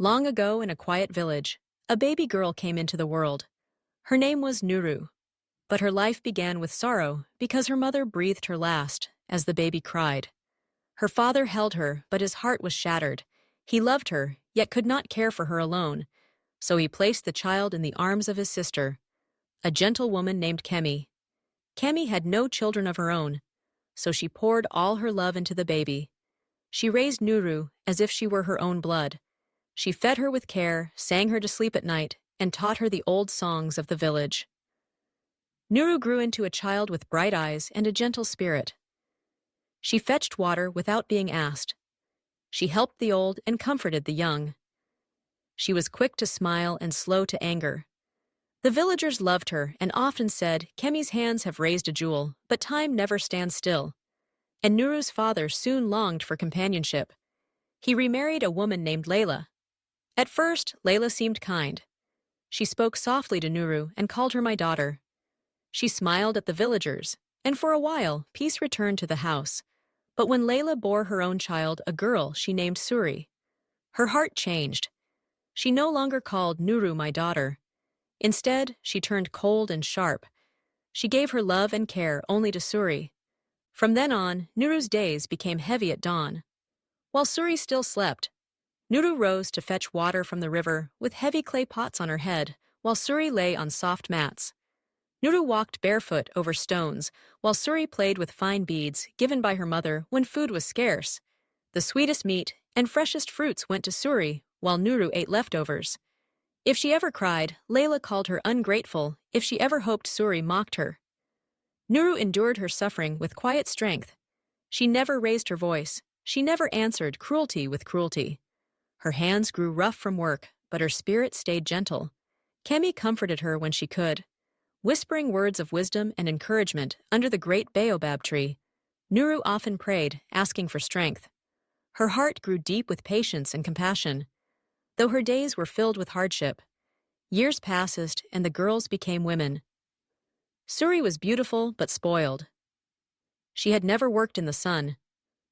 Long ago in a quiet village, a baby girl came into the world. Her name was Nuru, but her life began with sorrow because her mother breathed her last as the baby cried. Her father held her, but his heart was shattered. He loved her, yet could not care for her alone, so he placed the child in the arms of his sister, a gentle woman named Kemi. Kemi had no children of her own, so she poured all her love into the baby. She raised Nuru as if she were her own blood. She fed her with care, sang her to sleep at night, and taught her the old songs of the village. Nuru grew into a child with bright eyes and a gentle spirit. She fetched water without being asked. She helped the old and comforted the young. She was quick to smile and slow to anger. The villagers loved her and often said, "Kemi's hands have raised a jewel, but time never stands still." And Nuru's father soon longed for companionship. He remarried a woman named Layla. At first, Layla seemed kind. She spoke softly to Nuru and called her my daughter. She smiled at the villagers, and for a while, peace returned to the house. But when Layla bore her own child, a girl she named Suri, her heart changed. She no longer called Nuru my daughter. Instead, she turned cold and sharp. She gave her love and care only to Suri. From then on, Nuru's days became heavy at dawn. While Suri still slept, Nuru rose to fetch water from the river with heavy clay pots on her head, while Suri lay on soft mats. Nuru walked barefoot over stones, while Suri played with fine beads given by her mother when food was scarce. The sweetest meat and freshest fruits went to Suri, while Nuru ate leftovers. If she ever cried, Layla called her ungrateful if she ever hoped Suri mocked her. Nuru endured her suffering with quiet strength. She never raised her voice. She never answered cruelty with cruelty. Her hands grew rough from work, but her spirit stayed gentle. Kemi comforted her when she could, whispering words of wisdom and encouragement under the great baobab tree. Nuru often prayed, asking for strength. Her heart grew deep with patience and compassion. Though her days were filled with hardship, years passed and the girls became women. Suri was beautiful but spoiled. She had never worked in the sun.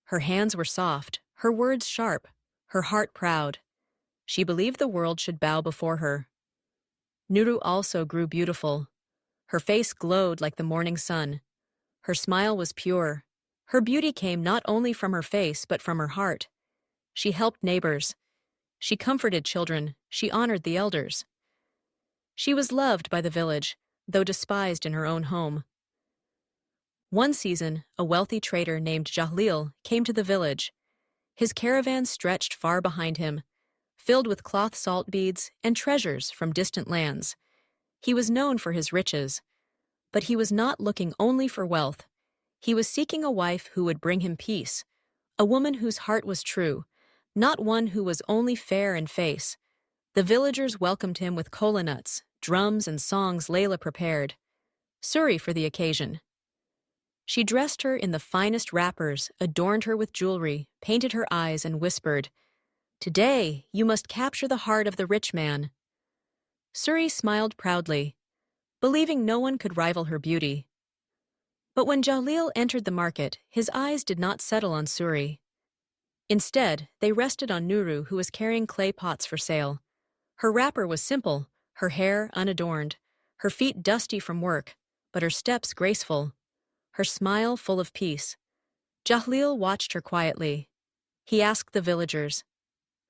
Her hands were soft, her words sharp, her heart proud. She believed the world should bow before her. Nuru also grew beautiful. Her face glowed like the morning sun. Her smile was pure. Her beauty came not only from her face but from her heart. She helped neighbors. She comforted children. She honored the elders. She was loved by the village, though despised in her own home. One season, a wealthy trader named Jahlil came to the village. His caravan stretched far behind him, filled with cloth salt beads and treasures from distant lands. He was known for his riches, but he was not looking only for wealth. He was seeking a wife who would bring him peace, a woman whose heart was true, not one who was only fair in face. The villagers welcomed him with kola nuts, drums, and songs Layla prepared. Suri for the occasion. She dressed her in the finest wrappers, adorned her with jewelry, painted her eyes, and whispered, "Today, you must capture the heart of the rich man." Suri smiled proudly, believing no one could rival her beauty. But when Jalil entered the market, his eyes did not settle on Suri. Instead, they rested on Nuru, who was carrying clay pots for sale. Her wrapper was simple, her hair unadorned, her feet dusty from work, but her steps graceful, her smile full of peace. Jahlil watched her quietly. He asked the villagers,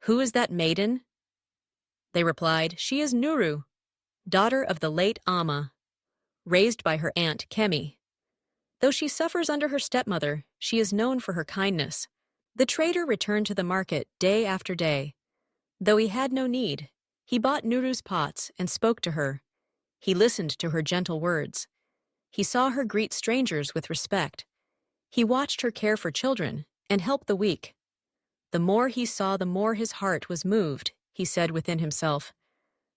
"Who is that maiden?" They replied, "She is Nuru, daughter of the late Amma, raised by her aunt Kemi. Though she suffers under her stepmother, she is known for her kindness." The trader returned to the market day after day. Though he had no need, he bought Nuru's pots and spoke to her. He listened to her gentle words. He saw her greet strangers with respect. He watched her care for children and help the weak. The more he saw, the more his heart was moved, he said within himself.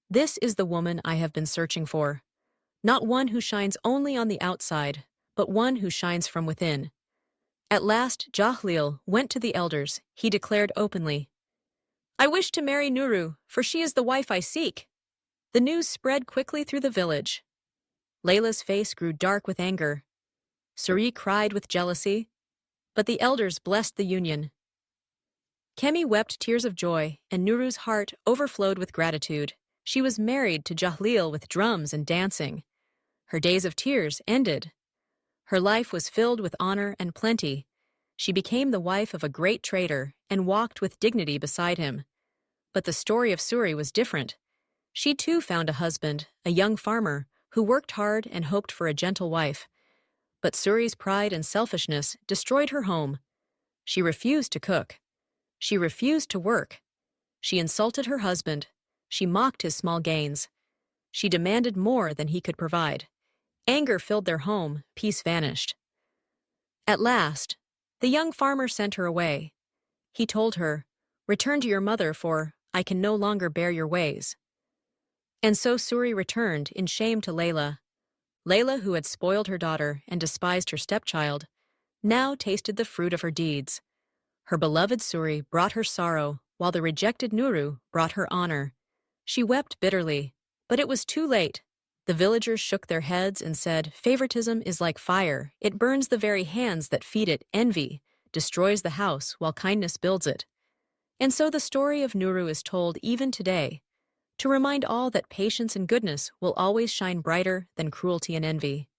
"This is the woman I have been searching for. Not one who shines only on the outside, but one who shines from within." At last, Jahlil went to the elders. He declared openly, "I wish to marry Nuru, for she is the wife I seek." The news spread quickly through the village. Layla's face grew dark with anger. Suri cried with jealousy, but the elders blessed the union. Kemi wept tears of joy, and Nuru's heart overflowed with gratitude. She was married to Jahlil with drums and dancing. Her days of tears ended. Her life was filled with honor and plenty. She became the wife of a great trader and walked with dignity beside him. But the story of Suri was different. She too found a husband, a young farmer, who worked hard and hoped for a gentle wife. But Suri's pride and selfishness destroyed her home. She refused to cook. She refused to work. She insulted her husband. She mocked his small gains. She demanded more than he could provide. Anger filled their home, peace vanished. At last, the young farmer sent her away. He told her, "Return to your mother, for I can no longer bear your ways." And so Suri returned in shame to Layla. Layla, who had spoiled her daughter and despised her stepchild, now tasted the fruit of her deeds. Her beloved Suri brought her sorrow, while the rejected Nuru brought her honor. She wept bitterly, but it was too late. The villagers shook their heads and said, "Favoritism is like fire. It burns the very hands that feed it. Envy destroys the house while kindness builds it." And so the story of Nuru is told even today, to remind all that patience and goodness will always shine brighter than cruelty and envy.